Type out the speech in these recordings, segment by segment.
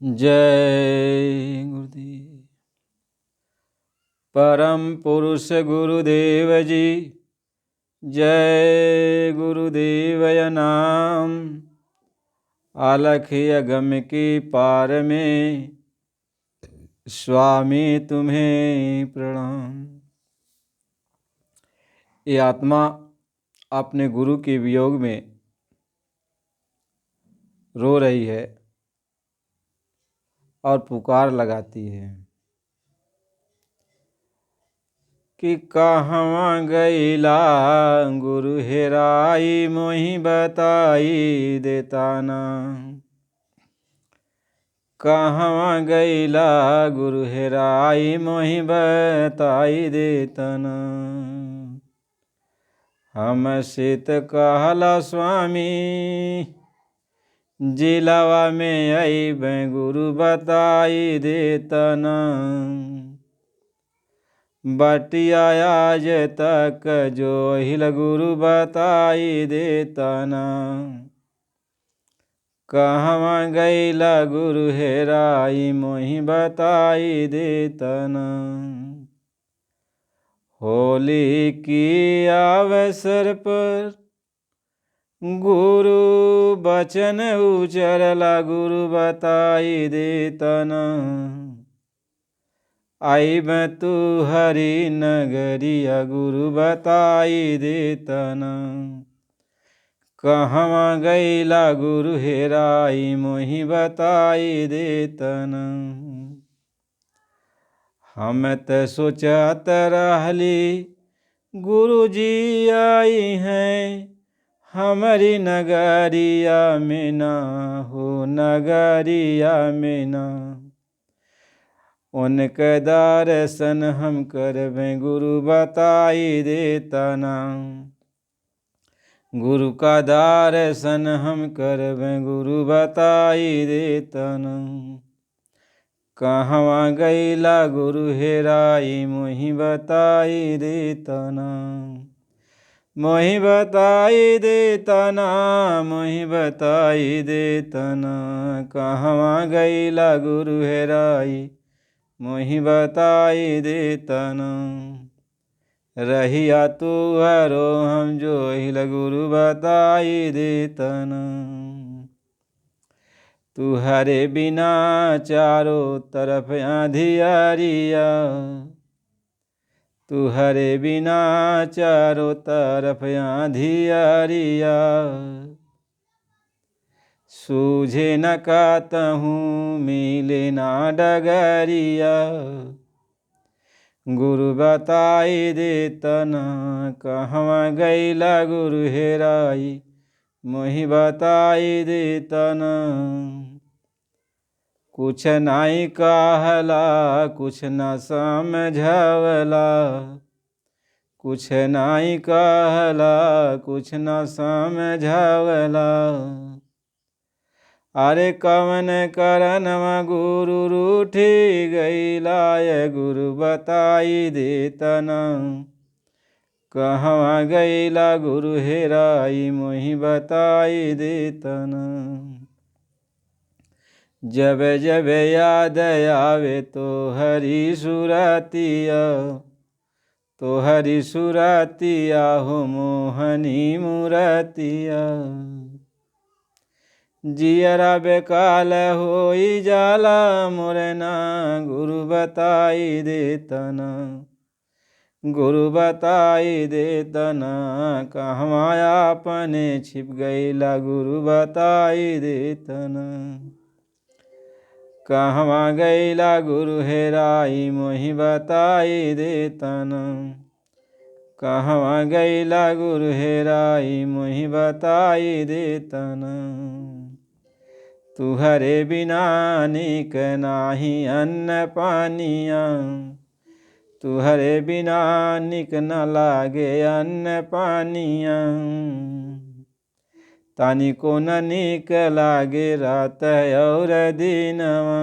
जय गुरुदेव। परम पुरुष गुरुदेव जी, जय गुरुदेवय नाम। अलख अगम की पार में स्वामी तुम्हें प्रणाम। ये आत्मा अपने गुरु के वियोग में रो रही है और पुकार लगाती है कि कहवा गईला गुरु हेराई मोहि बताई देता ना। कहवा गईला गुरु हेराई मोहि बताई देता ना। हमसे त कहला स्वामी जिलावा में अइब गुरु बताई देता ना। बटिया आज तक जो हिल गुरु बताई देता ना। कहवा गईला गुरु हेराई मोहि बताई देता ना। होली की अवसर पर गुरु बचन उचरला गुरु बताई देता ना। आइब तू हरि नगरिया गुरु बताई देता ना। कहवा गईला गुरु हेराई मोहि बताई देता ना। हम त सोचत रहली गुरु जी आई हैं हमारी नगरिया में ना हो नगरिया में ना। उनके दर्शन हम करबे गुरु बताई देता ना। गुरु का दर्शन हम करबे गुरु बताई देता ना। कहवा गईला गुरु हेराई मोहि बताई देता ना। मोहि बताई देता ना मोहि बताई देता ना। कहवा गईला गुरु हेराई मोहि बताई देता ना। रहिया तू हरो हम जो हिल गुरु बताई देता ना। तू हरे बिना चारों तरफ अंधियारिया। तू हरे बिना चारों तरफ अंधियारिया। सूझे न कातहूँ मिले ना डगरिया। गुरु बताई देता ना। कहवा गईला गुरु हेराई मोहि बताई देता ना। कुछ नहीं कहला कुछ न समझवला। कुछ नहीं कहला कुछ न समझवला। अरे कवन करनवा गुरु रूठी गईला ये गुरु बताई देता ना। कहवा गईला गुरु हेराई मोहि बताई देता ना। जब जब याद आवे तो हरी सुरतिया। तो हरी सुरतिया हो मोहनी मूरतिया। जियरा बेकाल होई जाला मोरना गुरु बताई देता ना। गुरु बताई देता ना। कहवा अपने छिप गईला गुरु बताई देता ना। कहवा गईला गुरु हेराई मोहि बताई देता ना। कहवा गईला गुरु हेराई मोहि बताई देता ना। तुहरे बिना निक नाही अन्न पानिया। तुहरे बिना निक न लागे अन्न पानिया। तानिको न निक लागे रात और दिनवा।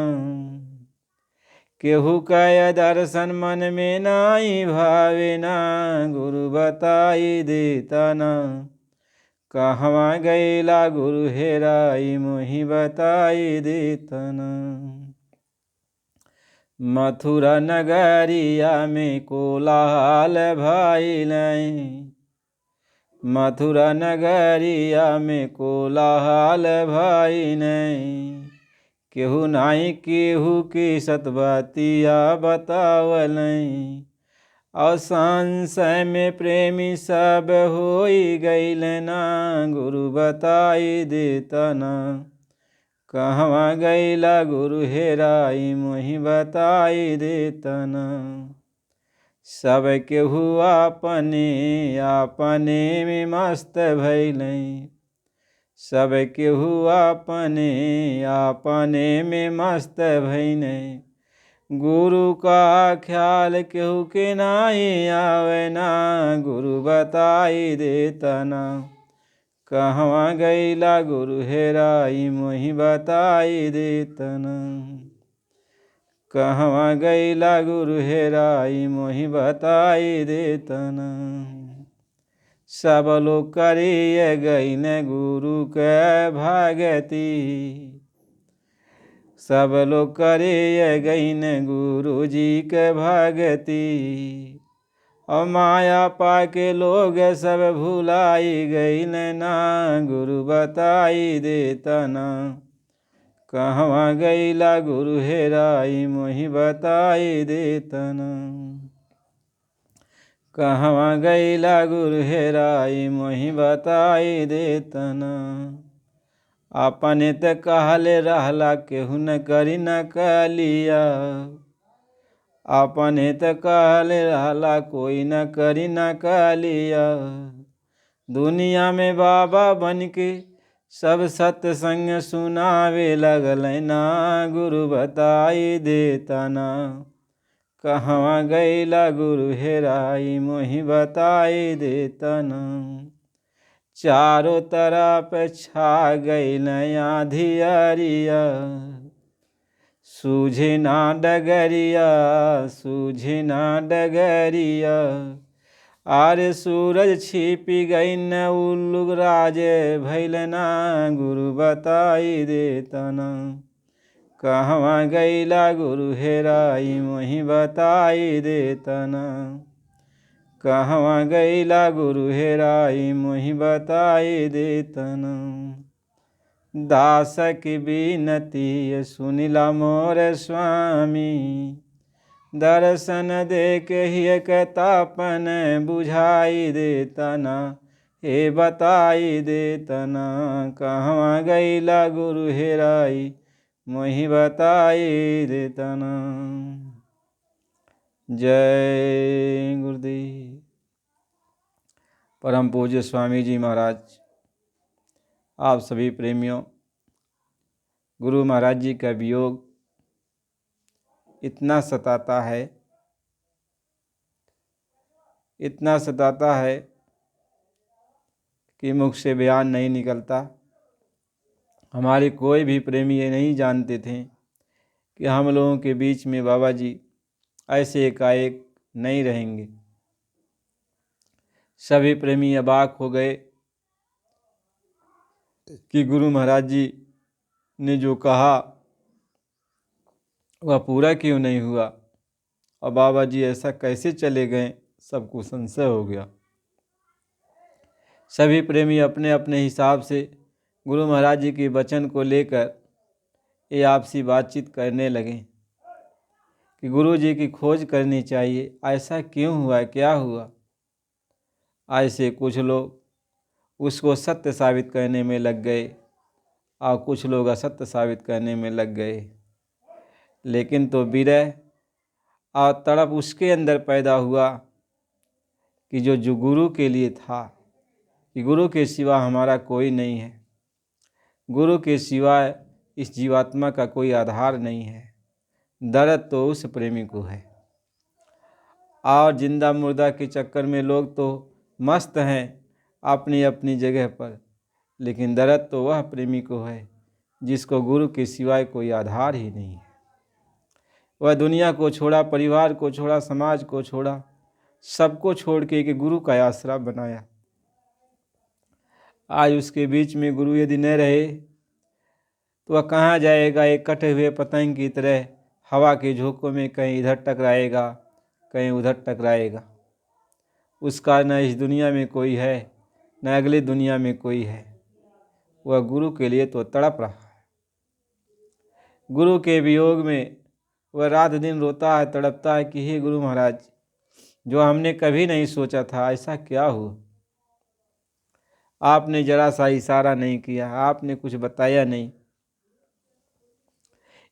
केहू कय दर्शन मन में नाई भावे ना। गुरु बताई देता ना। कहवा गैला गुरु हेराई मोहि बताई देतना। मथुरा नगरिया में कोलाहल भइल, मथुरा नगरिया में कोलाहल भइल। केहू नाई केहू की सतबतिया बतावल, और संशय में प्रेमी सब होई गईल ना। गुरु बताई देतना। कहवा गैला गुरु हेराई मोहि बताई देतना। सब केहू अपने अपने में मस्त भइल, सब केहू अपने अपने में मस्त भइल। गुरु का ख्याल केहू के नाही आवे ना। गुरु बताई देतना। कहवा गैला गुरु हेराई मोहि बताई देतना। कहवा गैला गुरु हेराई मोहि बताई देतना। सब लोग करिए गईन गुरु के भगति, सब लोग करिए गईन गुरु जी के भगति। और माया पाके लोग सब भुलाई गईल ना। गुरु बताई देतना। कहवा गैला गुरु हेराई मोहि बताई देतना। कहवा गैला गुरु हेराई मोहि बताई देतना। अपने त कहले रहला केहू न करी न कलिया, अपने त कहले रहला कोई न करी न कलिया। दुनिया में बाबा बन के सब सत्संग सुनावे लगल ना। गुरु बताई देतना। कहवा गैला गुरु हेराई मोहि बताई देतना। चारों तरफ छा गईल आंधियरिया, सूझे ना डगरिया, सूझे ना डगरिया। आरे सूरज छिपी गईन उल्लू राजे भइल ना। गुरु बताई देतना। कहवा गैला गुरु हेराई मोहि बताई देतना। कहवा गैला गुरु हेराई मोहि बताई देतना। दास की बिनती सुनिला मोर स्वामी, दर्शन दे के ही कतापन बुझाई देतना। हे बताई देतना। कहवा गैला गुरु हेराई मोहि बताई देतना। जय गुरुदेव। परम पूज्य स्वामी जी महाराज, आप सभी प्रेमियों, गुरु महाराज जी का वियोग इतना सताता है, इतना सताता है कि मुख से बयान नहीं निकलता। हमारे कोई भी प्रेमी ये नहीं जानते थे कि हम लोगों के बीच में बाबा जी ऐसे एकाएक नहीं रहेंगे। सभी प्रेमी अबाक हो गए कि गुरु महाराज जी ने जो कहा वह पूरा क्यों नहीं हुआ, और बाबा जी ऐसा कैसे चले गए। सबको संशय हो गया। सभी प्रेमी अपने अपने हिसाब से गुरु महाराज जी के वचन को लेकर ये आपसी बातचीत करने लगे कि गुरु जी की खोज करनी चाहिए। ऐसा क्यों हुआ, क्या हुआ। ऐसे कुछ लोग उसको सत्य साबित करने में लग गए और कुछ लोग असत्य साबित करने में लग गए। लेकिन तो विरह और तड़प उसके अंदर पैदा हुआ कि जो गुरु के लिए था, कि गुरु के सिवा हमारा कोई नहीं है, गुरु के सिवाय इस जीवात्मा का कोई आधार नहीं है। दर्द तो उस प्रेमी को है। और जिंदा मुर्दा के चक्कर में लोग तो मस्त हैं अपनी अपनी जगह पर, लेकिन दर्द तो वह प्रेमी को है जिसको गुरु के सिवाय कोई आधार ही नहीं है। वह दुनिया को छोड़ा, परिवार को छोड़ा, समाज को छोड़ा, सबको छोड़ के एक गुरु का आसरा बनाया। आज उसके बीच में गुरु यदि न रहे तो वह कहाँ जाएगा? एक कटे हुए पतंग की तरह हवा के झोंकों में कहीं इधर टकराएगा, कहीं उधर टकराएगा। उसका न इस दुनिया में कोई है, न अगली दुनिया में कोई है। वह गुरु के लिए तो तड़प रहा है। गुरु के वियोग में वह रात दिन रोता है, तड़पता है कि हे गुरु महाराज, जो हमने कभी नहीं सोचा था, ऐसा क्या हुआ? आपने जरा सा इशारा नहीं किया, आपने कुछ बताया नहीं।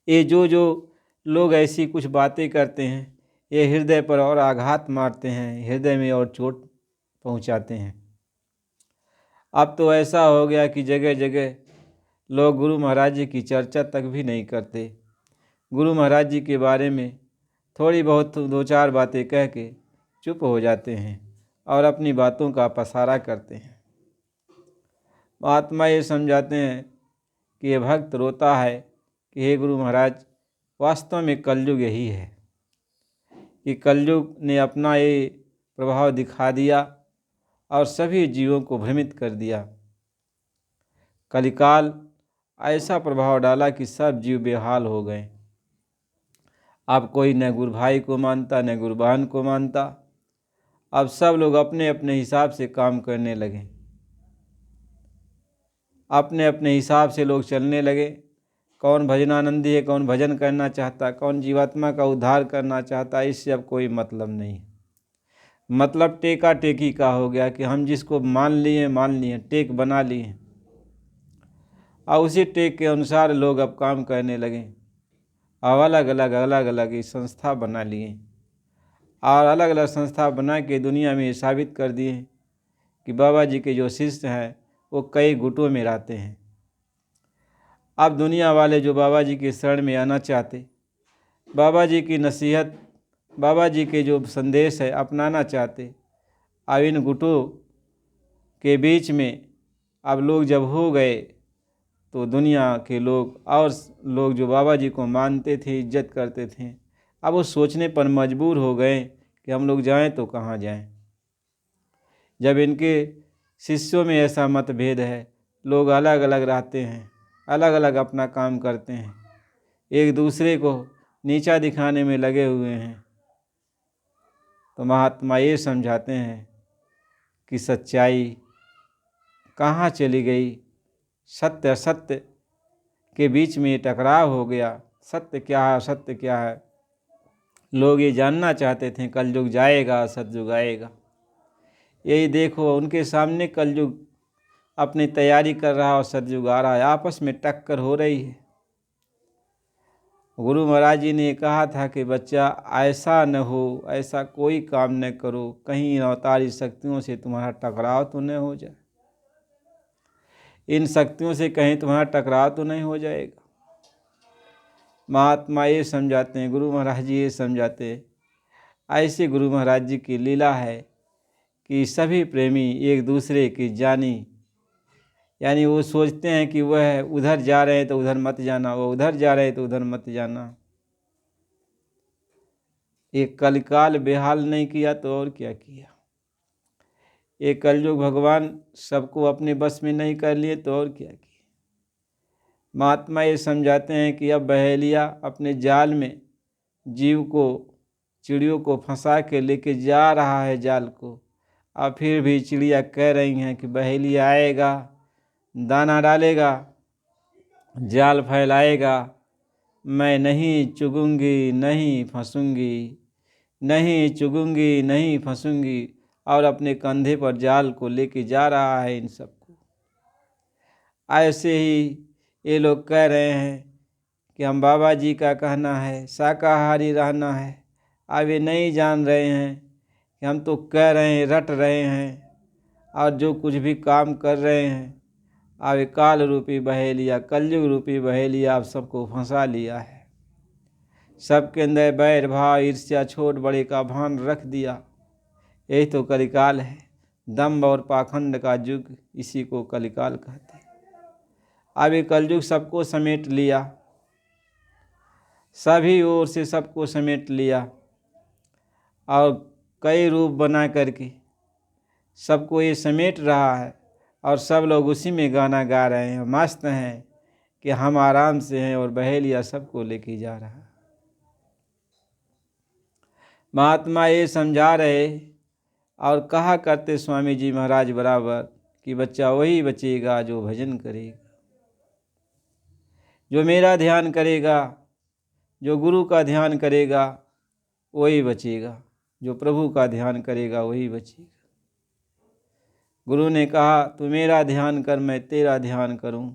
ये जो लोग ऐसी कुछ बातें करते हैं, ये हृदय पर और आघात मारते हैं, हृदय में और चोट पहुंचाते हैं। अब तो ऐसा हो गया कि जगह जगह लोग गुरु महाराज जी की चर्चा तक भी नहीं करते। गुरु महाराज जी के बारे में थोड़ी बहुत दो चार बातें कह के चुप हो जाते हैं और अपनी बातों का पसारा करते हैं। महात्मा ये समझाते हैं कि ये भक्त रोता है कि हे गुरु महाराज, वास्तव में कलयुग यही है कि कलयुग ने अपना ये प्रभाव दिखा दिया और सभी जीवों को भ्रमित कर दिया। कलिकाल ऐसा प्रभाव डाला कि सब जीव बेहाल हो गए। अब कोई न गुरु भाई को मानता, न गुरु बहन को मानता। अब सब लोग अपने अपने हिसाब से काम करने लगे, अपने अपने हिसाब से लोग चलने लगे। कौन भजनानंदी है, कौन भजन करना चाहता, कौन जीवात्मा का उद्धार करना चाहता, इससे अब कोई मतलब नहीं। मतलब टेका टेकी का हो गया कि हम जिसको मान लिए, टेक बना लिए और उसी टेक के अनुसार लोग अब काम करने लगे। अब अलग अलग संस्था बना लिए और अलग अलग संस्था बना के दुनिया में साबित कर दिए कि बाबा जी के जो शिष्य हैं वो कई गुटों में रहते हैं। अब दुनिया वाले जो बाबा जी के शरण में आना चाहते, बाबा जी की नसीहत, बाबा जी के जो संदेश है अपनाना चाहते, अब इन गुटों के बीच में अब लोग जब हो गए तो दुनिया के लोग और लोग जो बाबा जी को मानते थे, इज्जत करते थे, अब वो सोचने पर मजबूर हो गए कि हम लोग जाएं तो कहाँ जाएं। जब इनके शिष्यों में ऐसा मतभेद है, लोग अलग अलग रहते हैं, अलग अलग अपना काम करते हैं, एक दूसरे को नीचा दिखाने में लगे हुए हैं, तो महात्मा ये समझाते हैं कि सच्चाई कहाँ चली गई। सत्य असत्य के बीच में टकराव हो गया। सत्य क्या है, असत्य क्या है, लोग ये जानना चाहते थे। कलयुग जाएगा, सतयुग आएगा। यही देखो उनके सामने कलयुग अपनी तैयारी कर रहा और सतयुग आ रहा है, आपस में टक्कर हो रही है। गुरु महाराज जी ने कहा था कि बच्चा ऐसा न हो, ऐसा कोई काम न करो, कहीं अवतारी शक्तियों से तुम्हारा टकराव तो न हो जाए, इन शक्तियों से कहीं तुम्हारा टकराव तो नहीं हो जाएगा। महात्मा ये समझाते हैं, गुरु महाराज जी ये समझाते हैं। ऐसे गुरु महाराज जी की लीला है कि सभी प्रेमी एक दूसरे की जानी, यानी वो सोचते हैं कि वह उधर जा रहे हैं तो उधर मत जाना, वो उधर जा रहे हैं तो उधर मत जाना। एक कलिकाल बेहाल नहीं किया तो और क्या किया। एक कलयुग भगवान सबको अपने बस में नहीं कर लिए तो और क्या किया। महात्मा ये समझाते हैं कि अब बहेलिया अपने जाल में जीव को, चिड़ियों को फंसा के लेके जा रहा है जाल को। अब फिर भी चिड़िया कह रही हैं कि बहेलिया आएगा, दाना डालेगा, जाल फैलाएगा, मैं नहीं चुगूंगी, नहीं फंसूंगी, नहीं चुगूंगी, नहीं फंसूंगी, और अपने कंधे पर जाल को लेके जा रहा है इन सबको। ऐसे ही ये लोग कह रहे हैं कि हम बाबा जी का कहना है शाकाहारी रहना है। अब ये नहीं जान रहे हैं कि हम तो कह रहे हैं, रट रहे हैं, और जो कुछ भी काम कर रहे हैं, अब काल रूपी बहेलिया, कलयुग रूपी बहेलिया आप सबको फंसा लिया है। सबके अंदर बैर भाव, ईर्ष्या, छोट बड़े का भान रख दिया। यही तो कलिकाल है, दम्भ और पाखंड का युग, इसी को कलिकाल कहते हैं। अब ये कलयुग सबको समेट लिया, सभी ओर से सबको समेट लिया और कई रूप बना करके सबको ये समेट रहा है। और सब लोग उसी में गाना गा रहे हैं, मस्त हैं कि हम आराम से हैं और बहेलिया सबको लेके जा रहा। महात्मा ये समझा रहे और कहा करते स्वामी जी महाराज बराबर कि बच्चा वही बचेगा जो भजन करेगा, जो मेरा ध्यान करेगा, जो गुरु का ध्यान करेगा वही बचेगा, जो प्रभु का ध्यान करेगा वही बचेगा। गुरु ने कहा तू मेरा ध्यान कर, मैं तेरा ध्यान करूं,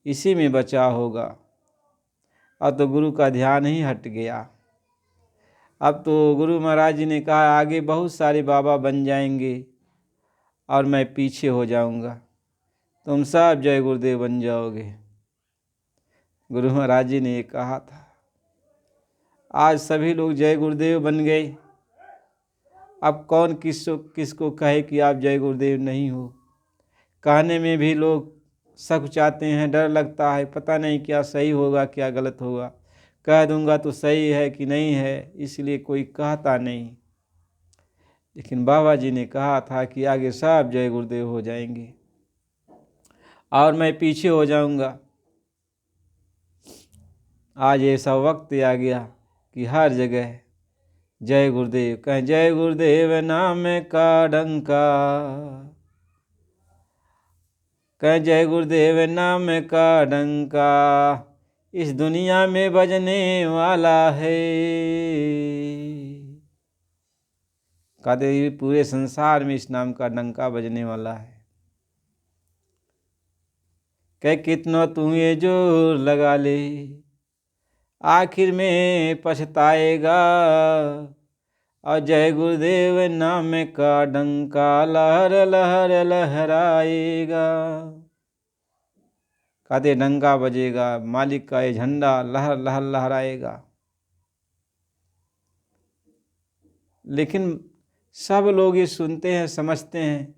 इसी में बचाव होगा। अब तो गुरु का ध्यान ही हट गया। अब तो गुरु महाराज जी ने कहा आगे बहुत सारे बाबा बन जाएंगे और मैं पीछे हो जाऊंगा, तुम सब जय गुरुदेव बन जाओगे। गुरु महाराज जी ने ये कहा था। आज सभी लोग जय गुरुदेव बन गए। अब कौन किसको कहे कि आप जय गुरुदेव नहीं हो। कहने में भी लोग सकुचाते हैं, डर लगता है, पता नहीं क्या सही होगा क्या गलत होगा। कह दूंगा तो सही है कि नहीं है, इसलिए कोई कहता नहीं। लेकिन बाबा जी ने कहा था कि आगे सब जय गुरुदेव हो जाएंगे और मैं पीछे हो जाऊंगा। आज ऐसा वक्त आ गया कि हर जगह जय गुरुदेव कहें। जय गुरुदेव नाम का डंका, कहें जय गुरुदेव नाम का डंका, इस दुनिया में बजने वाला है। कहते पूरे संसार में इस नाम का डंका बजने वाला है। कह कितना तू ये जोर लगा ले, आखिर में पछताएगा। और जय गुरुदेव नाम का डंका लहर लहर लहराएगा। कहते डंका बजेगा, मालिक का ये झंडा लहर लहर लहराएगा। लेकिन सब लोग ये सुनते हैं, समझते हैं,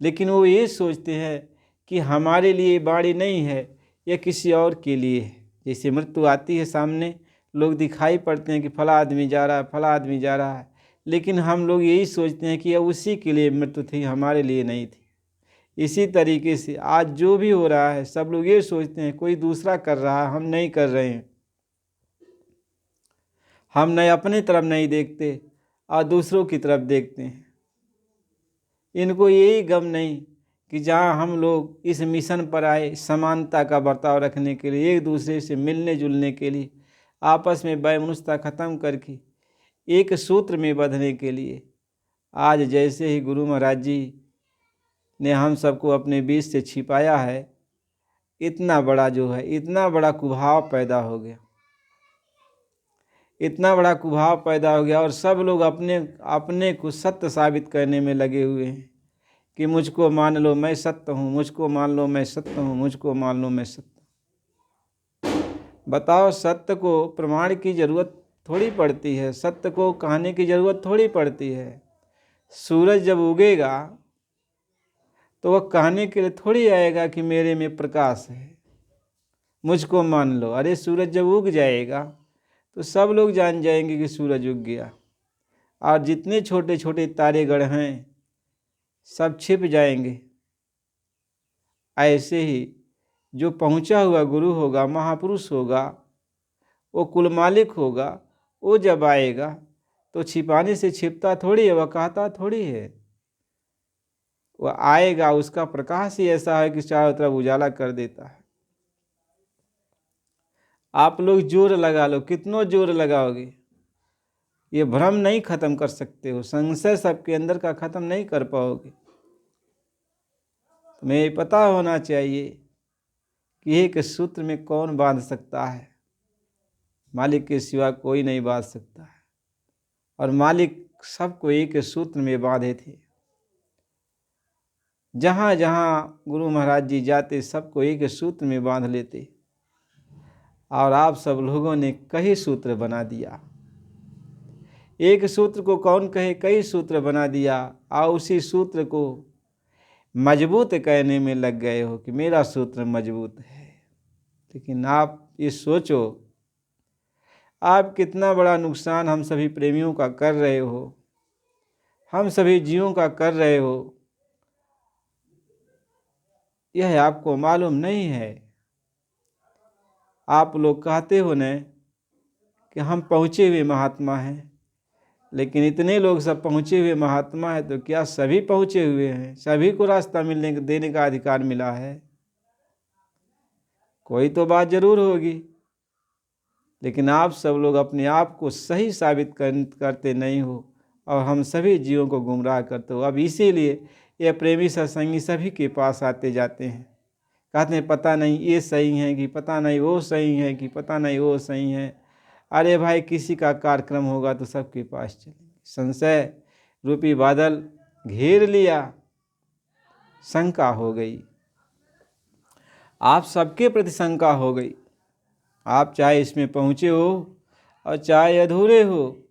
लेकिन वो ये सोचते हैं कि हमारे लिए बाणी नहीं है, यह किसी और के लिए है। जैसे मृत्यु आती है सामने, लोग दिखाई पड़ते हैं कि फला आदमी जा रहा है, फला आदमी जा रहा है, लेकिन हम लोग यही सोचते हैं कि यह उसी के लिए मृत्यु थी, हमारे लिए नहीं थी। इसी तरीके से आज जो भी हो रहा है सब लोग ये सोचते हैं कोई दूसरा कर रहा है, हम नहीं कर रहे हैं। हम नहीं अपनी तरफ नहीं देखते और दूसरों की तरफ देखते हैं। इनको यही गम नहीं कि जहाँ हम लोग इस मिशन पर आए समानता का बर्ताव रखने के लिए, एक दूसरे से मिलने जुलने के लिए, आपस में वैमनस्यता खत्म करके एक सूत्र में बंधने के लिए, आज जैसे ही गुरु महाराज जी ने हम सबको अपने बीच से छिपाया है, इतना बड़ा जो है, इतना बड़ा कुभाव पैदा हो गया, इतना बड़ा कुभाव पैदा हो गया। और सब लोग अपने अपने को सत्य साबित करने में लगे हुए हैं कि मुझको मान लो मैं सत्य हूँ, मुझको मान लो मैं सत्य हूँ, मुझको मान लो मैं सत्य। बताओ, सत्य को प्रमाण की जरूरत थोड़ी पड़ती है, सत्य को कहने की जरूरत थोड़ी पड़ती है। सूरज जब उगेगा तो वह कहने के लिए थोड़ी आएगा कि मेरे में प्रकाश है, मुझको मान लो। अरे सूरज जब उग जाएगा तो सब लोग जान जाएंगे कि सूरज उग गया, और जितने छोटे छोटे तारेगण हैं सब छिप जाएंगे। ऐसे ही जो पहुंचा हुआ गुरु होगा, महापुरुष होगा, वो कुल मालिक होगा, वो जब आएगा तो छिपाने से छिपता थोड़ी है, वह कहता थोड़ी है। वह आएगा, उसका प्रकाश ही ऐसा है कि चारों तरफ उजाला कर देता है। आप लोग जोर लगा लो, कितनों जोर लगाओगे, ये भ्रम नहीं खत्म कर सकते हो, संशय सबके अंदर का खत्म नहीं कर पाओगे। तुम्हें ये पता होना चाहिए कि एक सूत्र में कौन बांध सकता है, मालिक के सिवा कोई नहीं बांध सकता है। और मालिक सबको एक सूत्र में बांधे थे। जहाँ जहाँ गुरु महाराज जी जाते सबको एक सूत्र में बांध लेते, और आप सब लोगों ने कई सूत्र बना दिया। एक सूत्र को कौन कहे, कई सूत्र बना दिया, और उसी सूत्र को मजबूत कहने में लग गए हो कि मेरा सूत्र मजबूत है। लेकिन आप ये सोचो, आप कितना बड़ा नुकसान हम सभी प्रेमियों का कर रहे हो, हम सभी जीवों का कर रहे हो। यह आपको मालूम नहीं है। आप लोग कहते हो न कि हम पहुँचे हुए महात्मा हैं, लेकिन इतने लोग सब पहुँचे हुए महात्मा हैं तो क्या सभी पहुँचे हुए हैं? सभी को रास्ता देने का अधिकार मिला है? कोई तो बात जरूर होगी, लेकिन आप सब लोग अपने आप को सही साबित करते नहीं हो और हम सभी जीवों को गुमराह करते हो। अब इसीलिए ये प्रेमी सत्संगी सभी के पास आते जाते हैं, कहते हैं पता नहीं ये सही है कि पता नहीं वो सही है कि पता नहीं वो सही है। अरे भाई, किसी का कार्यक्रम होगा तो सबके पास चलेंगे। संशय रूपी बादल घेर लिया, शंका हो गई, आप सबके प्रति शंका हो गई। आप चाहे इसमें पहुँचे हो और चाहे अधूरे हो,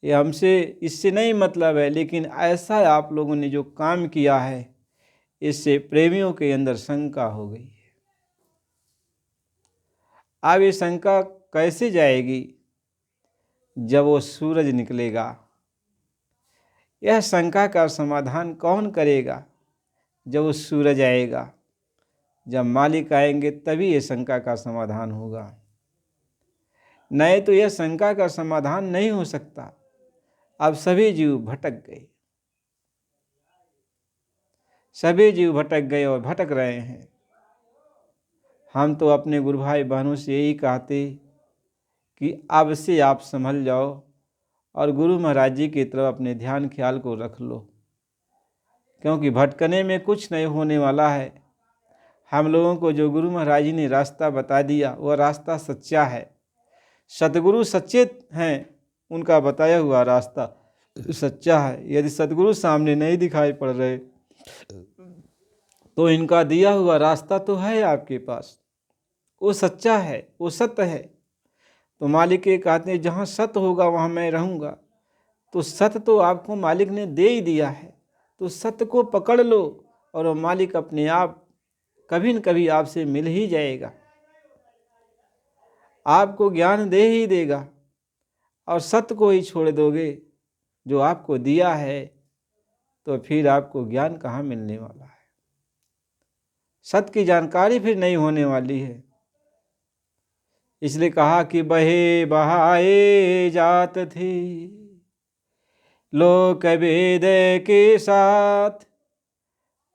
ये हमसे इससे नहीं मतलब है, लेकिन ऐसा आप लोगों ने जो काम किया है इससे प्रेमियों के अंदर शंका हो गई है। अब ये शंका कैसे जाएगी? जब वो सूरज निकलेगा। यह शंका का समाधान कौन करेगा? जब वो सूरज आएगा, जब मालिक आएंगे तभी ये शंका का समाधान होगा, नहीं तो यह शंका का समाधान नहीं हो सकता। अब सभी जीव भटक गए, सभी जीव भटक गए और भटक रहे हैं। हम तो अपने गुरु भाई बहनों से यही कहते कि अब से आप संभल जाओ और गुरु महाराज जी की तरफ अपने ध्यान ख्याल को रख लो, क्योंकि भटकने में कुछ नहीं होने वाला है। हम लोगों को जो गुरु महाराज जी ने रास्ता बता दिया वह रास्ता सच्चा है। सतगुरु सच्चे हैं, उनका बताया हुआ रास्ता सच्चा है। यदि सतगुरु सामने नहीं दिखाई पड़ रहे तो इनका दिया हुआ रास्ता तो है आपके पास, वो सच्चा है, वो सत्य है। तो मालिक ये कहते हैं जहाँ सत्य होगा वहाँ मैं रहूँगा। तो सत्य तो आपको मालिक ने दे ही दिया है, तो सत्य को पकड़ लो और वो मालिक अपने आप कभी न कभी आपसे मिल ही जाएगा, आपको ज्ञान दे ही देगा। और सत्य को ही छोड़ दोगे जो आपको दिया है तो फिर आपको ज्ञान कहाँ मिलने वाला है? सत्य की जानकारी फिर नहीं होने वाली है। इसलिए कहा कि बहे बहाए जात थी लोक वेद के साथ,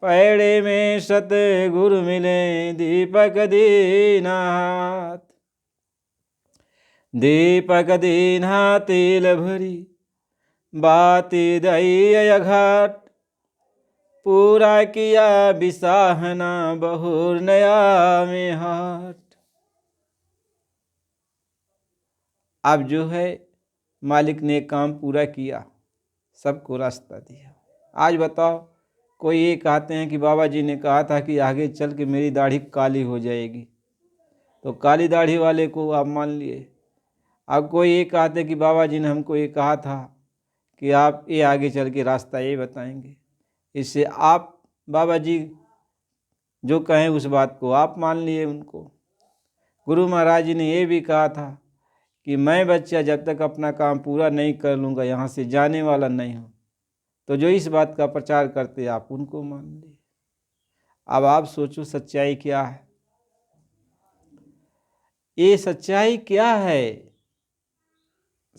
पैड़े में सतगुरु मिले दीपक दीनाथ। दीपक दीना तेल भरी बाती दई घाट, पूरा किया बिसाहना बहुर नया में हाट। अब जो है मालिक ने काम पूरा किया, सबको रास्ता दिया। आज बताओ, कोई ये कहते हैं कि बाबा जी ने कहा था कि आगे चल के मेरी दाढ़ी काली हो जाएगी, तो काली दाढ़ी वाले को आप मान लिए। अब कोई ये कहते हैं कि बाबा जी ने हमको ये कहा था कि आप ये आगे चल के रास्ता ये बताएंगे, इससे आप बाबा जी जो कहें उस बात को आप मान लिए उनको। गुरु महाराज जी ने ये भी कहा था कि मैं बच्चा जब तक अपना काम पूरा नहीं कर लूँगा यहाँ से जाने वाला नहीं हूँ। तो जो इस बात का प्रचार करते आप उनको मान लिए। अब आप सोचो सच्चाई क्या है? ये सच्चाई क्या है?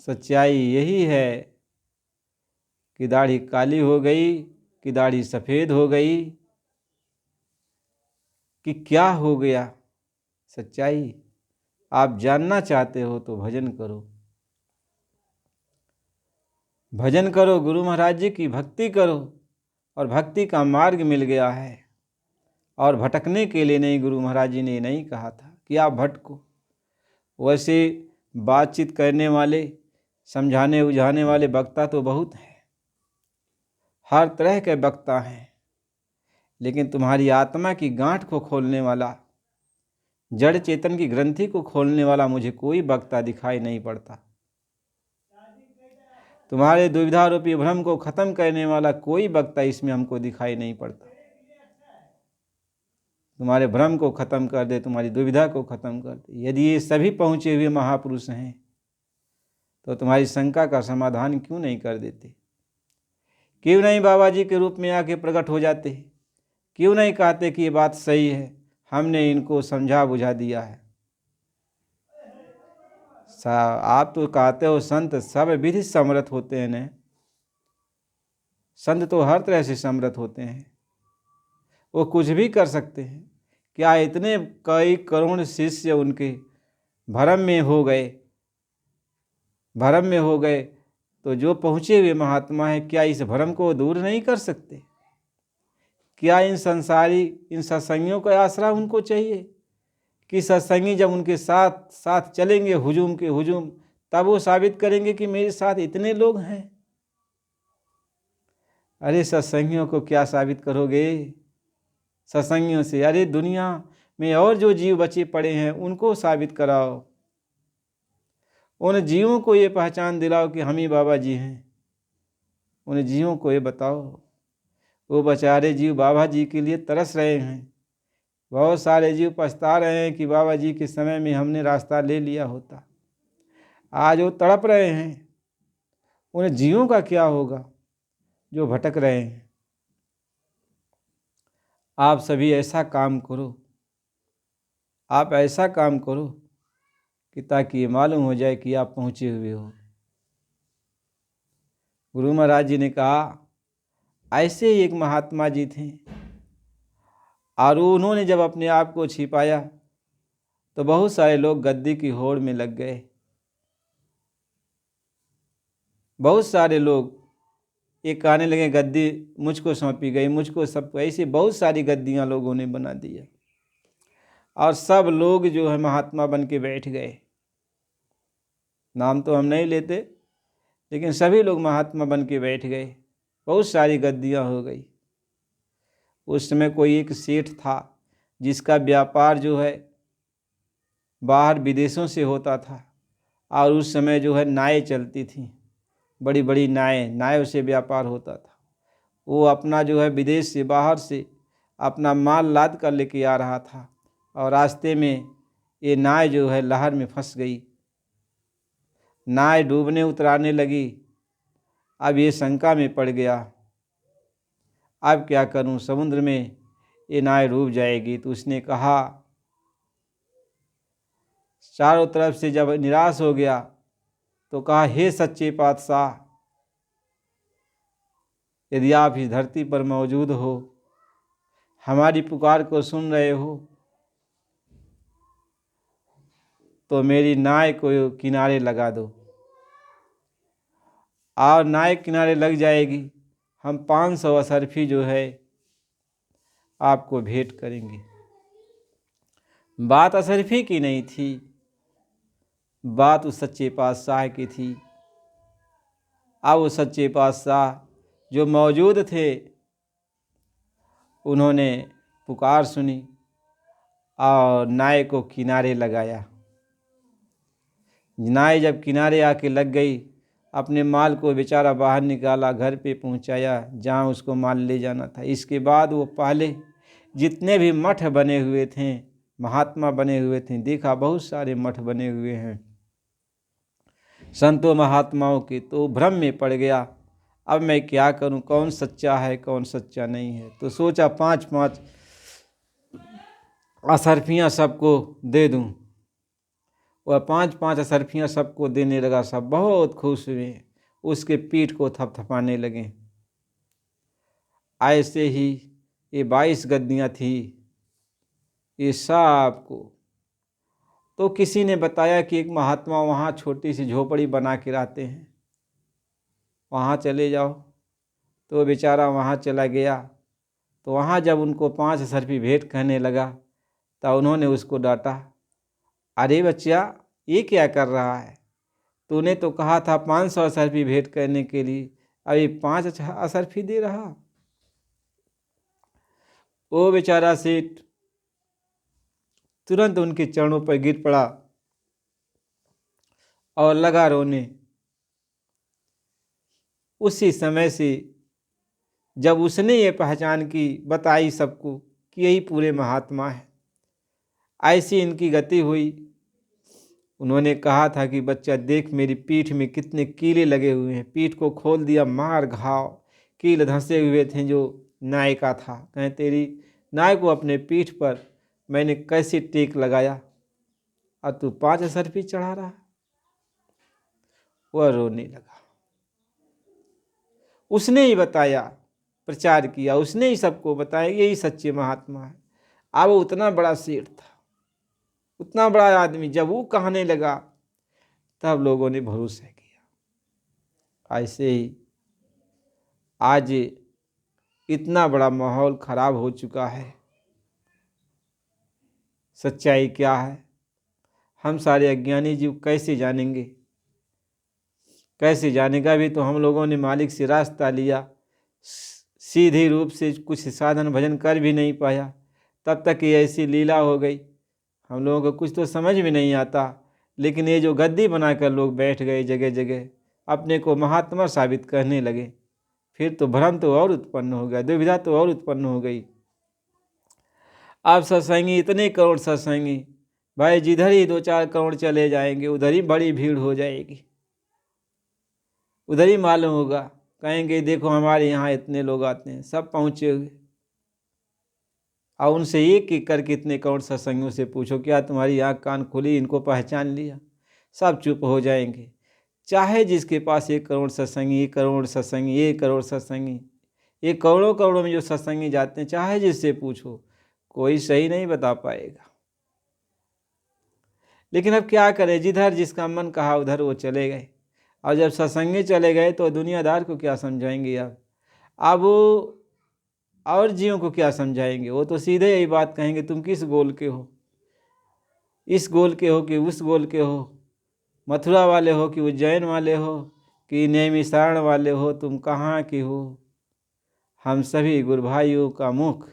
सच्चाई यही है कि दाढ़ी काली हो गई कि दाढ़ी सफ़ेद हो गई कि क्या हो गया? सच्चाई आप जानना चाहते हो तो भजन करो, भजन करो, गुरु महाराज जी की भक्ति करो, और भक्ति का मार्ग मिल गया है। और भटकने के लिए नहीं, गुरु महाराज जी ने नहीं कहा था कि आप भटको। वैसे बातचीत करने वाले, समझाने उझाने वाले वक्ता तो बहुत हैं, हर तरह के वक्ता हैं, लेकिन तुम्हारी आत्मा की गांठ को खोलने वाला, जड़ चेतन की ग्रंथि को खोलने वाला मुझे कोई वक्ता दिखाई नहीं पड़ता। तुम्हारे दुविधा रूपी भ्रम को खत्म करने वाला कोई वक्ता इसमें हमको दिखाई नहीं पड़ता। तुम्हारे भ्रम को खत्म कर दे, तुम्हारी दुविधा को खत्म कर दे। यदि ये सभी पहुँचे हुए महापुरुष हैं तो तुम्हारी शंका का समाधान क्यों नहीं कर देते? क्यों नहीं बाबा जी के रूप में आके प्रकट हो जाते? क्यों नहीं कहते कि ये बात सही है? हमने इनको समझा बुझा दिया है। आप तो कहते हो संत सब विधि समर्थ होते हैं न। संत तो हर तरह से समर्थ होते हैं, वो कुछ भी कर सकते हैं। क्या इतने कई करोड़ शिष्य उनके भ्रम में हो गए तो जो पहुँचे हुए महात्मा है, क्या इस भ्रम को दूर नहीं कर सकते? क्या इन सत्संगियों का आसरा उनको चाहिए कि सत्संगी जब उनके साथ साथ चलेंगे हुजूम के हुजूम, तब वो साबित करेंगे कि मेरे साथ इतने लोग हैं। अरे सत्संगियों को क्या साबित करोगे? सत्संगियों से अरे दुनिया में और जो जीव बचे पड़े हैं उनको साबित कराओ। उन जीवों को ये पहचान दिलाओ कि हम ही बाबा जी हैं। उन जीवों को ये बताओ। वो बेचारे जीव बाबा जी के लिए तरस रहे हैं। बहुत सारे जीव पछता रहे हैं कि बाबा जी के समय में हमने रास्ता ले लिया होता। आज वो तड़प रहे हैं। उन जीवों का क्या होगा जो भटक रहे हैं? आप सभी ऐसा काम करो, आप ऐसा काम करो कि ताकि ये मालूम हो जाए कि आप पहुँचे हुए हो। गुरु महाराज जी ने कहा, ऐसे ही एक महात्मा जी थे और उन्होंने जब अपने आप को छिपाया तो बहुत सारे लोग गद्दी की होड़ में लग गए। बहुत सारे लोग ये कहने लगे गद्दी मुझको सौंपी गई, मुझको सबको। ऐसी बहुत सारी गद्दियाँ लोगों ने बना दिया और सब लोग जो है महात्मा बन के बैठ गए। नाम तो हम नहीं लेते, लेकिन सभी लोग महात्मा बन के बैठ गए। बहुत सारी गद्दियाँ हो गई। उस समय कोई एक सेठ था जिसका व्यापार जो है बाहर विदेशों से होता था और उस समय जो है नावें चलती थी, बड़ी बड़ी नावें से व्यापार होता था। वो अपना जो है विदेश से बाहर से अपना माल लाद कर लेके आ रहा था और रास्ते में ये नाव जो है लहर में फंस गई। नाव डूबने उतराने लगी। अब ये शंका में पड़ गया, अब क्या करूं, समुद्र में ये नाव डूब जाएगी। तो उसने कहा, चारों तरफ से जब निराश हो गया तो कहा, हे सच्चे पातशाह, यदि आप इस धरती पर मौजूद हो, हमारी पुकार को सुन रहे हो, तो मेरी नाव को किनारे लगा दो। और नाव किनारे लग जाएगी, हम 500 असरफी जो है आपको भेंट करेंगे। बात असरफी की नहीं थी, बात उस सच्चे पातशाह की थी। अब वो सच्चे पातशाह जो मौजूद थे, उन्होंने पुकार सुनी और नाव को किनारे लगाया। नाव जब किनारे आके लग गई, अपने माल को बेचारा बाहर निकाला, घर पे पहुंचाया जहां उसको माल ले जाना था। इसके बाद वो पहले जितने भी मठ बने हुए थे, महात्मा बने हुए थे, देखा बहुत सारे मठ बने हुए हैं संतों महात्माओं के, तो भ्रम में पड़ गया। अब मैं क्या करूं, कौन सच्चा है कौन सच्चा नहीं है। तो सोचा 5-5 असरफियाँ सबको दे दूं। वह 5-5 असरफियाँ सबको देने लगा। सब बहुत खुश हुए, उसके पीठ को थपथपाने लगे। ऐसे ही ये 22 गद्दियाँ थी, ये सबको। तो किसी ने बताया कि एक महात्मा वहाँ छोटी सी झोपड़ी बना के रहते हैं, वहाँ चले जाओ। तो बेचारा वहाँ चला गया। तो वहाँ जब उनको 5 असरफी भेंट कहने लगा तो उन्होंने उसको डांटा, अरे बच्चा ये क्या कर रहा है, तूने तो कहा था 500 असरफी भेंट करने के लिए, अभी 5 असरफी दे रहा। वो बेचारा सेठ तुरंत उनके चरणों पर गिर पड़ा और लगा रोने। उसी समय से जब उसने ये पहचान की, बताई सबको कि यही पूरे महात्मा है, ऐसी इनकी गति हुई। उन्होंने कहा था कि बच्चा देख मेरी पीठ में कितने कीले लगे हुए हैं। पीठ को खोल दिया, मार घाव, कील धंसे हुए थे जो नाय का था। कहें तेरी नाय को अपने पीठ पर मैंने कैसे टेक लगाया और तू 5 सर्पी चढ़ा रहा। वह रोने लगा। उसने ही बताया, प्रचार किया, उसने ही सबको बताया यही सच्चे महात्मा है। अब वो उतना बड़ा सेठ था, उतना बड़ा आदमी, जब वो कहने लगा तब लोगों ने भरोसा किया। ऐसे ही आज इतना बड़ा माहौल खराब हो चुका है। सच्चाई क्या है हम सारे अज्ञानी जीव कैसे जानेंगे? कैसे जानेगा? भी तो हम लोगों ने मालिक से रास्ता लिया, सीधे रूप से कुछ साधन भजन कर भी नहीं पाया, तब तक ये ऐसी लीला हो गई। हम लोगों को कुछ तो समझ में नहीं आता। लेकिन ये जो गद्दी बनाकर लोग बैठ गए जगह जगह, अपने को महात्मा साबित करने लगे, फिर तो भ्रम तो और उत्पन्न हो गया, दुविधा तो और उत्पन्न हो गई। आप सत्संगी, इतने करोड़ सत्संगी भाई, जिधर ही 2-4 करोड़ चले जाएंगे उधर ही बड़ी भीड़ हो जाएगी। उधर ही मालूम होगा, कहेंगे देखो हमारे यहाँ इतने लोग आते हैं, सब पहुँचे हुए। और उनसे एक एक करके इतने करोड़ सत्संगियों से पूछो, क्या तुम्हारी आँख कान खुली, इनको पहचान लिया? सब चुप हो जाएंगे। चाहे जिसके पास 1 करोड़ सत्संगी, 1 करोड़ सत्संगी, 1 करोड़ सत्संगी, ये करोड़ों करोड़ों में जो सत्संगी जाते हैं, चाहे जिससे पूछो, कोई सही नहीं बता पाएगा। लेकिन अब क्या करें, जिधर जिसका मन कहा उधर वो चले गए। और जब सत्संगी चले गए तो दुनियादार को क्या समझाएंगे? अब और जीवों को क्या समझाएंगे? वो तो सीधे यही बात कहेंगे, तुम किस गोल के हो, इस गोल के हो कि उस गोल के हो, मथुरा वाले हो कि उज्जैन वाले हो कि नैमिषारण वाले हो, तुम कहाँ के हो? हम सभी गुरु भाइयों का मुख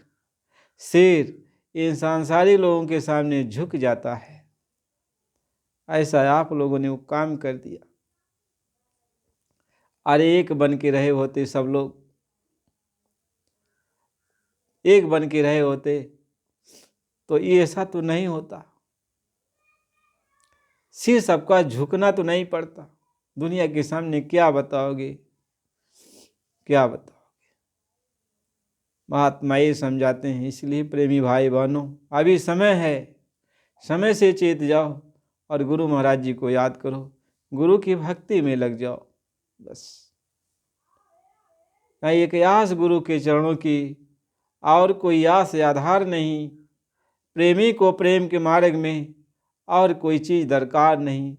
सिर इन सांसारिक लोगों के सामने झुक जाता है। ऐसा आप लोगों ने वो काम कर दिया। अरे एक बन के रहे होते सब लोग, एक बन के रहे होते तो ये ऐसा तो नहीं होता। सिर सबका झुकना तो नहीं पड़ता। दुनिया के सामने क्या बताओगे, क्या बताओगे? महात्मा ये समझाते हैं। इसलिए प्रेमी भाई बहनों, अभी समय है, समय से चेत जाओ और गुरु महाराज जी को याद करो, गुरु की भक्ति में लग जाओ। बस एक आस गुरु के चरणों की, और कोई आस आधार नहीं। प्रेमी को प्रेम के मार्ग में और कोई चीज़ दरकार नहीं।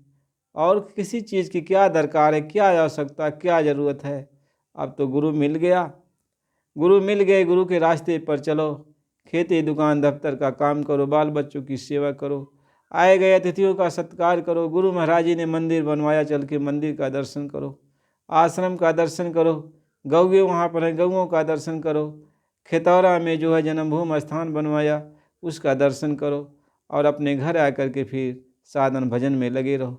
और किसी चीज़ की क्या दरकार है, क्या आवश्यकता, क्या ज़रूरत है? अब तो गुरु मिल गया, गुरु मिल गए, गुरु के रास्ते पर चलो। खेती दुकान दफ्तर का काम करो, बाल बच्चों की सेवा करो, आए गए अतिथियों का सत्कार करो। गुरु महाराज जी ने मंदिर बनवाया, चल के मंदिर का दर्शन करो, आश्रम का दर्शन करो, गौगे वहाँ पर है, गौओं का दर्शन करो। खेतौरा में जो है जन्मभूमि स्थान बनवाया, उसका दर्शन करो। और अपने घर आकर के फिर साधन भजन में लगे रहो।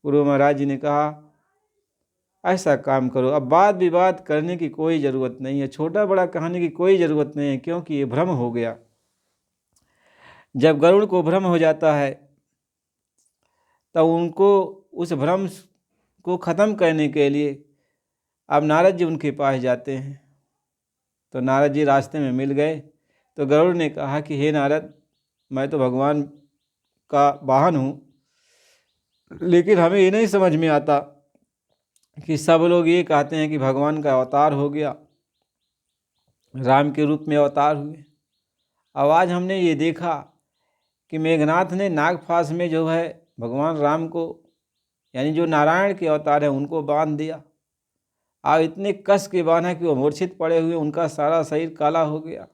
गुरु महाराज जी ने कहा ऐसा काम करो। अब वाद विवाद करने की कोई ज़रूरत नहीं है, छोटा बड़ा कहने की कोई ज़रूरत नहीं है, क्योंकि ये भ्रम हो गया। जब गरुड़ को भ्रम हो जाता है तब उनको उस भ्रम को ख़त्म करने के लिए अब नारद जी उनके पास जाते हैं। तो नारद जी रास्ते में मिल गए। तो गरुड़ ने कहा कि हे नारद, मैं तो भगवान का वाहन हूँ, लेकिन हमें ये नहीं समझ में आता कि सब लोग ये कहते हैं कि भगवान का अवतार हो गया, राम के रूप में अवतार हुए। अब आज हमने ये देखा कि मेघनाथ ने नागपाश में जो है भगवान राम को, यानी जो नारायण के अवतार हैं, उनको बांध दिया। अब इतने कस के बांधा कि वो मूर्छित पड़े हुए, उनका सारा शरीर काला हो गया,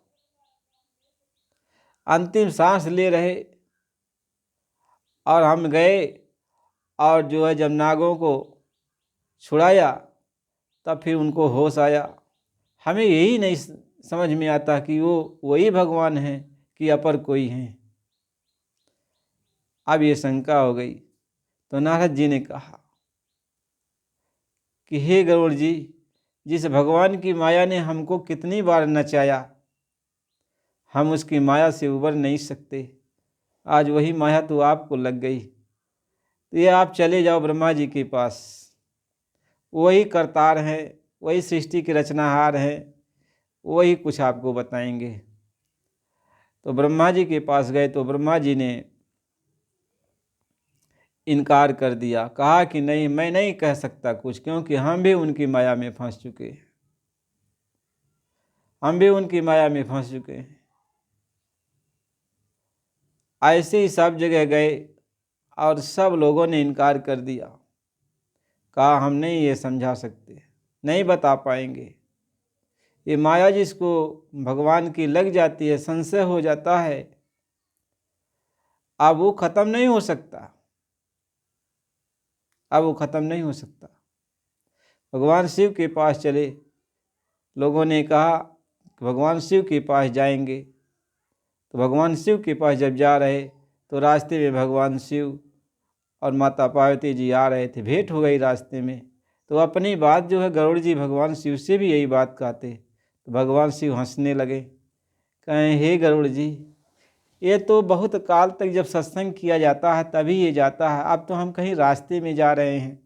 अंतिम सांस ले रहे। और हम गए और जो है जब नागों को छुड़ाया तब फिर उनको होश आया। हमें यही नहीं समझ में आता कि वो वही भगवान हैं कि अपर कोई हैं। अब ये शंका हो गई। तो नारद जी ने कहा कि हे गरुड़ जी, जिस भगवान की माया ने हमको कितनी बार नचाया, हम उसकी माया से उबर नहीं सकते। आज वही माया तो आपको लग गई, तो ये आप चले जाओ ब्रह्मा जी के पास। वही करतार हैं, वही सृष्टि के रचनाहार हैं, वही कुछ आपको बताएंगे। तो ब्रह्मा जी के पास गए तो ब्रह्मा जी ने इनकार कर दिया, कहा कि नहीं, मैं नहीं कह सकता कुछ, क्योंकि हम भी उनकी माया में फंस चुके हैं, हम भी उनकी माया में फंस चुके हैं। ऐसे ही सब जगह गए और सब लोगों ने इनकार कर दिया, कहा हम नहीं ये समझा सकते, नहीं बता पाएंगे। ये माया जिसको भगवान की लग जाती है, संशय हो जाता है, अब वो खत्म नहीं हो सकता, अब वो खत्म नहीं हो सकता। भगवान शिव के पास चले, लोगों ने कहा कि भगवान शिव के पास जाएंगे। तो भगवान शिव के पास जब जा रहे तो रास्ते में भगवान शिव और माता पार्वती जी आ रहे थे, भेंट हो गई रास्ते में। तो अपनी बात जो है गरुड़ जी भगवान शिव से भी यही बात कहते, तो भगवान शिव हंसने लगे, कहें हे गरुड़ जी, ये तो बहुत काल तक जब सत्संग किया जाता है तभी ये जाता है, अब तो हम कहीं रास्ते में जा रहे हैं,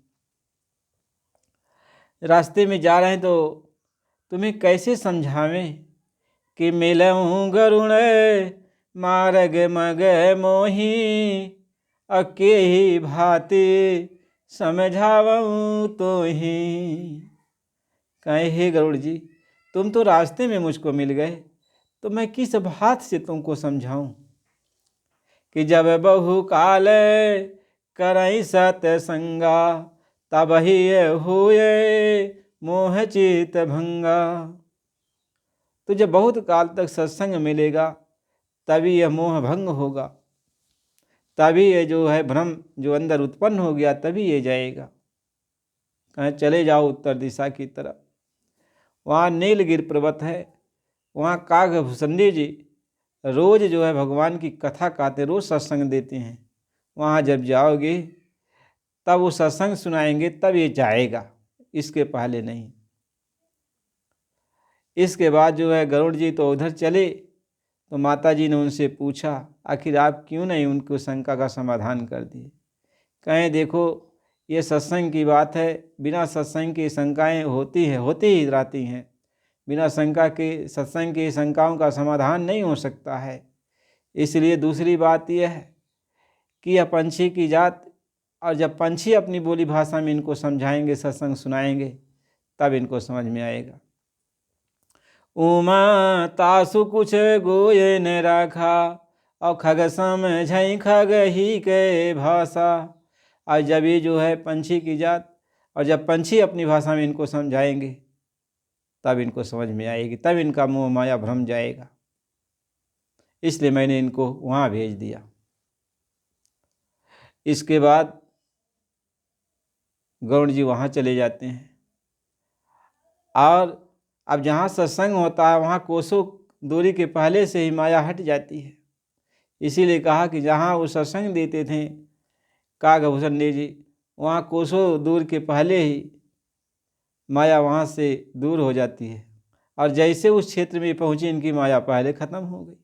रास्ते में जा रहे हैं तो तुम्हें कैसे समझावें कि मिलऊँ गरुण मार्ग मग मोही, अके ही भांति समझाऊँ तो ही। कहे हे गरुड़ जी, तुम तो रास्ते में मुझको मिल गए, तो मैं किस बात से तुमको समझाऊं कि जब बहु काल करई सतसंगा, तब ही हुए मोह चित भंगा। तो जब बहुत काल तक सत्संग मिलेगा तभी यह मोह भंग होगा, तभी ये जो है भ्रम जो अंदर उत्पन्न हो गया तभी ये जाएगा। कहें चले जाओ उत्तर दिशा की तरफ, वहाँ नीलगिर पर्वत है, वहाँ कागभूषणी जी रोज जो है भगवान की कथा कहते, रोज सत्संग देते हैं। वहाँ जब जाओगे तब वो सत्संग सुनाएंगे, तब ये जाएगा, इसके पहले नहीं। इसके बाद जो है गरुड़ जी तो उधर चले, तो माता जी ने उनसे पूछा आखिर आप क्यों नहीं उनको शंका का समाधान कर दिए। कहें देखो ये सत्संग की बात है, बिना सत्संग की शंकाएं होती ही रहती हैं, बिना शंका के सत्संग की शंकाओं का समाधान नहीं हो सकता है। इसलिए दूसरी बात यह है कि यह पंछी की जात, और जब पंछी अपनी बोली भाषा में इनको समझाएंगे, सत्संग सुनाएंगे, तब इनको समझ में आएगा। उमा तासु कुछ गोये न रखा, और खग समझई खग ही के भाषा। और जब ये जो है पंछी की जात, और जब पंछी अपनी भाषा में इनको समझाएंगे तब इनको समझ में आएगी, तब इनका मोह माया भ्रम जाएगा। इसलिए मैंने इनको वहाँ भेज दिया। इसके बाद गरुड़ जी वहाँ चले जाते हैं, और अब जहाँ सत्संग होता है वहाँ कोसों दूरी के पहले से ही माया हट जाती है। इसीलिए कहा कि जहाँ वो सत्संग देते थे कागभूषणी जी, वहाँ कोसों दूर के पहले ही माया वहाँ से दूर हो जाती है, और जैसे उस क्षेत्र में पहुँची इनकी माया पहले खत्म हो गई,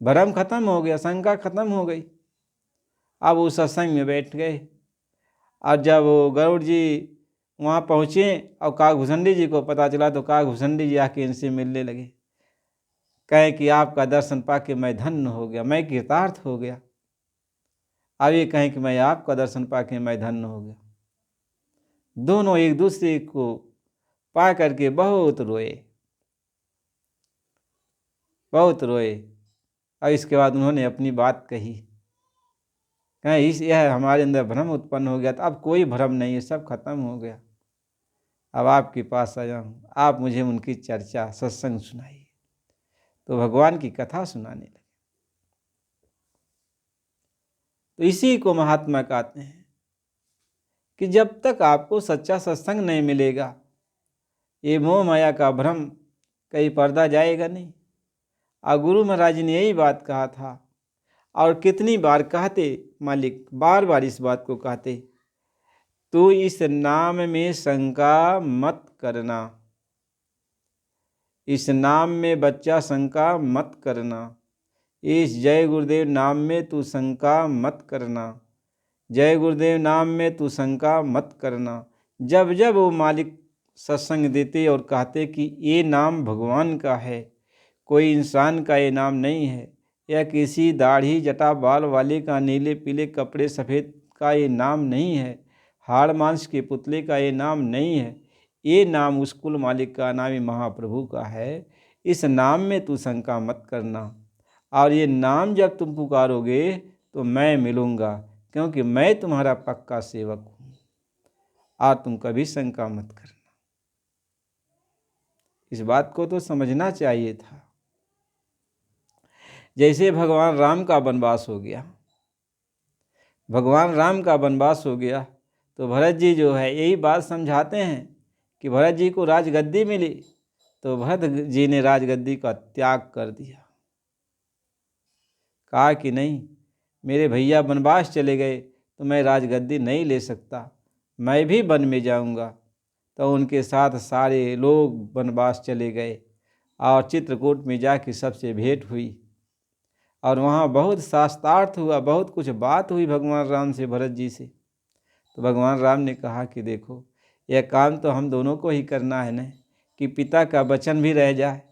भ्रम खत्म हो गया, शंका खत्म हो गई। अब वो सत्संग में बैठ गए, और जब वो गरुड़ जी वहाँ पहुँचे और कागभूषणी जी को पता चला तो कागभूषणी जी आके इनसे मिलने लगे, कहें कि आपका दर्शन पाके मैं धन्य हो गया, मैं कृतार्थ हो गया। अब ये कहें कि मैं आपका दर्शन पाके मैं धन्य हो गया। दोनों एक दूसरे को पा करके बहुत रोए, बहुत रोए। और इसके बाद उन्होंने अपनी बात कही, कहें इस यह हमारे अंदर भ्रम उत्पन्न हो गया था, अब कोई भ्रम नहीं है, सब खत्म हो गया। अब आपके पास आया हूँ, आप मुझे उनकी चर्चा सत्संग सुनाइए। तो भगवान की कथा सुनाने लगे। तो इसी को महात्मा कहते हैं कि जब तक आपको सच्चा सत्संग नहीं मिलेगा, ये मोह माया का भ्रम कहीं पर्दा जाएगा नहीं। और गुरु महाराज ने यही बात कहा था, और कितनी बार कहते मालिक, बार बार इस बात को कहते, तू इस नाम में शंका मत करना, इस नाम में बच्चा शंका मत करना, इस जय गुरुदेव नाम में तू शंका मत करना, जय गुरुदेव नाम में तू शंका मत करना। जब जब वो मालिक सत्संग देते और कहते कि ये नाम भगवान का है, कोई इंसान का ये नाम नहीं है, या किसी दाढ़ी जटा बाल वाले का, नीले पीले कपड़े सफ़ेद का ये नाम नहीं है, हाड़ मांस के पुतले का ये नाम नहीं है। ये नाम उस कुल मालिक का नाम ही महाप्रभु का है। इस नाम में तू शंका मत करना, और ये नाम जब तुम पुकारोगे तो मैं मिलूँगा, क्योंकि मैं तुम्हारा पक्का सेवक हूँ, और तुम कभी शंका मत करना। इस बात को तो समझना चाहिए था। जैसे भगवान राम का वनवास हो गया, भगवान राम का वनवास हो गया तो भरत जी जो है यही बात समझाते हैं कि भरत जी को राजगद्दी मिली, तो भरत जी ने राजगद्दी का त्याग कर दिया। कहा कि नहीं, मेरे भैया वनवास चले गए तो मैं राजगद्दी नहीं ले सकता, मैं भी वन में जाऊंगा। तो उनके साथ सारे लोग वनवास चले गए और चित्रकूट में जाके सबसे भेंट हुई, और वहाँ बहुत शास्त्रार्थ हुआ, बहुत कुछ बात हुई भगवान राम से भरत जी से। तो भगवान राम ने कहा कि देखो, यह काम तो हम दोनों को ही करना है न, कि पिता का वचन भी रह जाए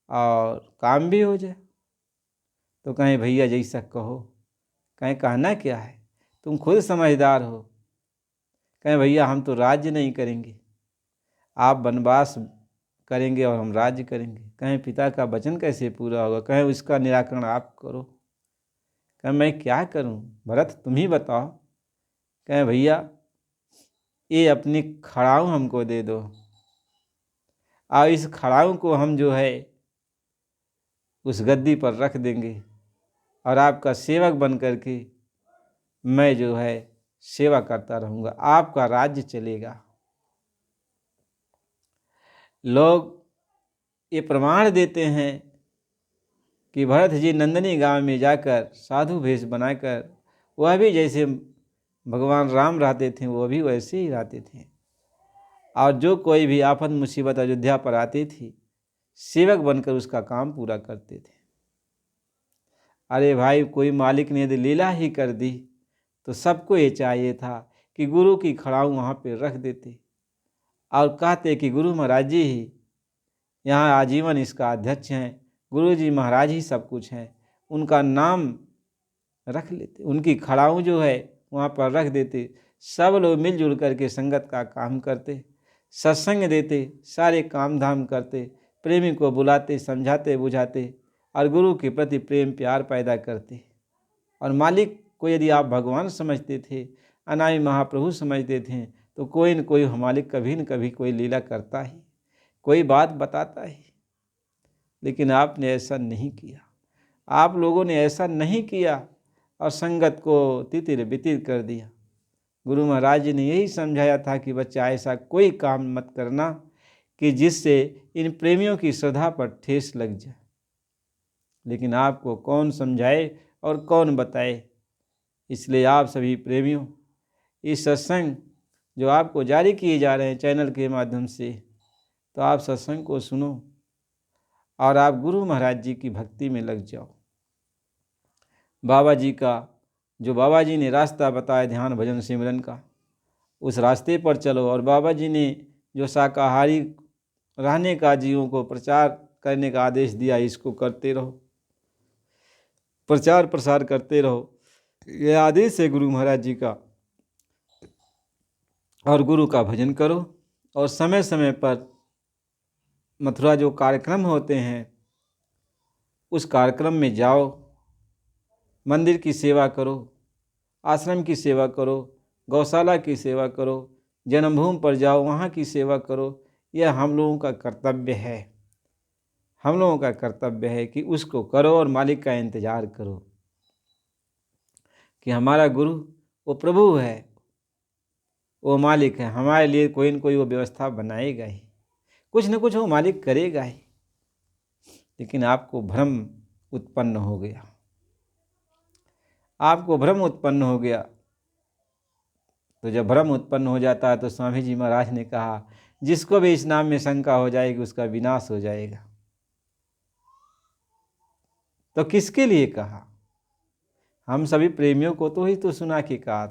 और काम भी हो जाए। तो कहें भैया जैसा कहो। कहें कहना क्या है, तुम खुद समझदार हो। कहें भैया हम तो राज्य नहीं करेंगे, आप वनवास करेंगे और हम राज्य करेंगे। कहें पिता का वचन कैसे पूरा होगा। कहें उसका निराकरण आप करो। कहें मैं क्या करूं भरत, तुम ही बताओ। कहें भैया ये अपनी खड़ाऊ हमको दे दो, और इस खड़ाऊ को हम जो है उस गद्दी पर रख देंगे, और आपका सेवक बन करके मैं जो है सेवा करता रहूँगा, आपका राज्य चलेगा। लोग ये प्रमाण देते हैं कि भरत जी नंदनी गांव में जाकर साधु भेष बनाकर, वह भी जैसे भगवान राम रहते थे वह भी वैसे ही रहते थे, और जो कोई भी आफत मुसीबत अयोध्या पर आती थी, सेवक बनकर उसका काम पूरा करते थे। अरे भाई, कोई मालिक ने यदि लीला ही कर दी तो सबको ये चाहिए था कि गुरु की खड़ाऊ वहाँ पे रख देते, और कहते कि गुरु महाराज जी ही यहाँ आजीवन इसका अध्यक्ष हैं, गुरु जी महाराज ही सब कुछ हैं। उनका नाम रख लेते, उनकी खड़ाऊ जो है वहाँ पर रख देते। सब लोग मिलजुल करके संगत का काम करते, सत्संग देते, सारे काम धाम करते, प्रेमी को बुलाते, समझाते बुझाते, और गुरु के प्रति प्रेम प्यार पैदा करते। और मालिक को यदि आप भगवान समझते थे, अनामि महाप्रभु समझते थे, तो कोई न कोई मालिक कभी न कभी कोई लीला करता ही, कोई बात बताता ही। लेकिन आपने ऐसा नहीं किया, आप लोगों ने ऐसा नहीं किया, और संगत को तितिर बितिर कर दिया। गुरु महाराज जी ने यही समझाया था कि बच्चा ऐसा कोई काम मत करना कि जिससे इन प्रेमियों की श्रद्धा पर ठेस लग जाए। लेकिन आपको कौन समझाए और कौन बताए। इसलिए आप सभी प्रेमियों, इस सत्संग जो आपको जारी किए जा रहे हैं चैनल के माध्यम से, तो आप सत्संग को सुनो और आप गुरु महाराज जी की भक्ति में लग जाओ। बाबा जी का जो बाबा जी ने रास्ता बताया ध्यान भजन सिमरन का, उस रास्ते पर चलो। और बाबा जी ने जो शाकाहारी रहने का जीवों को प्रचार करने का आदेश दिया, इसको करते रहो, प्रचार प्रसार करते रहो। ये आदेश है गुरु महाराज जी का। और गुरु का भजन करो, और समय समय पर मथुरा जो कार्यक्रम होते हैं उस कार्यक्रम में जाओ, मंदिर की सेवा करो, आश्रम की सेवा करो, गौशाला की सेवा करो, जन्मभूमि पर जाओ वहाँ की सेवा करो। यह हम लोगों का कर्तव्य है, हम लोगों का कर्तव्य है कि उसको करो, और मालिक का इंतज़ार करो कि हमारा गुरु वो प्रभु है, वो मालिक है, हमारे लिए कोई न कोई वो व्यवस्था बनाएगा ही, कुछ न कुछ वो मालिक करेगा ही। लेकिन आपको भ्रम उत्पन्न हो गया, आपको भ्रम उत्पन्न हो गया। तो जब भ्रम उत्पन्न हो जाता है तो स्वामी जी महाराज ने कहा, जिसको भी इस नाम में शंका हो जाएगी उसका विनाश हो जाएगा। तो किसके लिए कहा? हम सभी प्रेमियों को तो ही तो सुना के कहा,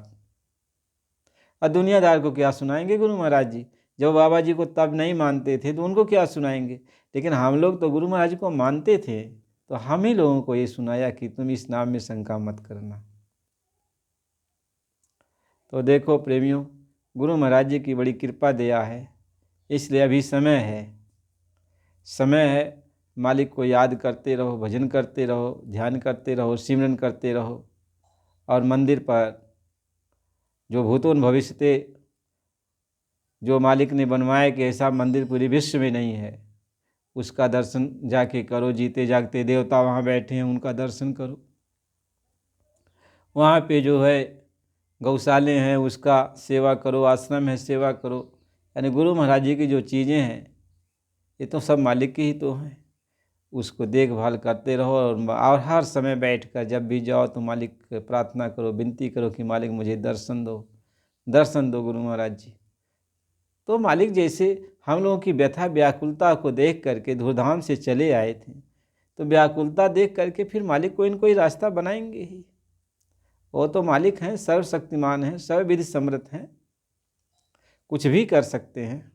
और दुनियादार को क्या सुनाएंगे गुरु महाराज जी। जब बाबा जी को तब नहीं मानते थे तो उनको क्या सुनाएंगे, लेकिन हम लोग तो गुरु महाराज को मानते थे, तो हम ही लोगों को ये सुनाया कि तुम इस नाम में शंका मत करना। तो देखो प्रेमियों, गुरु महाराज जी की बड़ी कृपा दया है, इसलिए अभी समय है, मालिक को याद करते रहो, भजन करते रहो, ध्यान करते रहो, सिमरन करते रहो, और मंदिर पर जो भूतोन भविष्यते जो मालिक ने बनवाया कि ऐसा मंदिर पूरे विश्व में नहीं है, उसका दर्शन जाके करो। जीते जागते देवता वहाँ बैठे हैं, उनका दर्शन करो। वहाँ पे जो है गौशाले हैं, उसका सेवा करो, आश्रम है, सेवा करो। यानी गुरु महाराज जी की जो चीज़ें हैं ये तो सब मालिक की ही तो हैं, उसको देखभाल करते रहो। और हर समय बैठकर जब भी जाओ तो मालिक प्रार्थना करो, विनती करो कि मालिक मुझे दर्शन दो गुरु महाराज जी। तो मालिक जैसे हम लोगों की व्यथा व्याकुलता को देख करके धूमधाम से चले आए थे, तो व्याकुलता देख करके फिर मालिक कोई न कोई रास्ता बनाएंगे ही। वो तो मालिक हैं, सर्वशक्तिमान हैं, सर्वविधि समर्थ हैं, कुछ भी कर सकते हैं।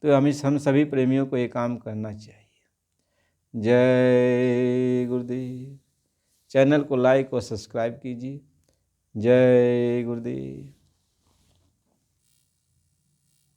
तो हम सभी प्रेमियों को ये काम करना चाहिए। जय गुरुदेव। चैनल को लाइक और सब्सक्राइब कीजिए। जय गुरुदेव।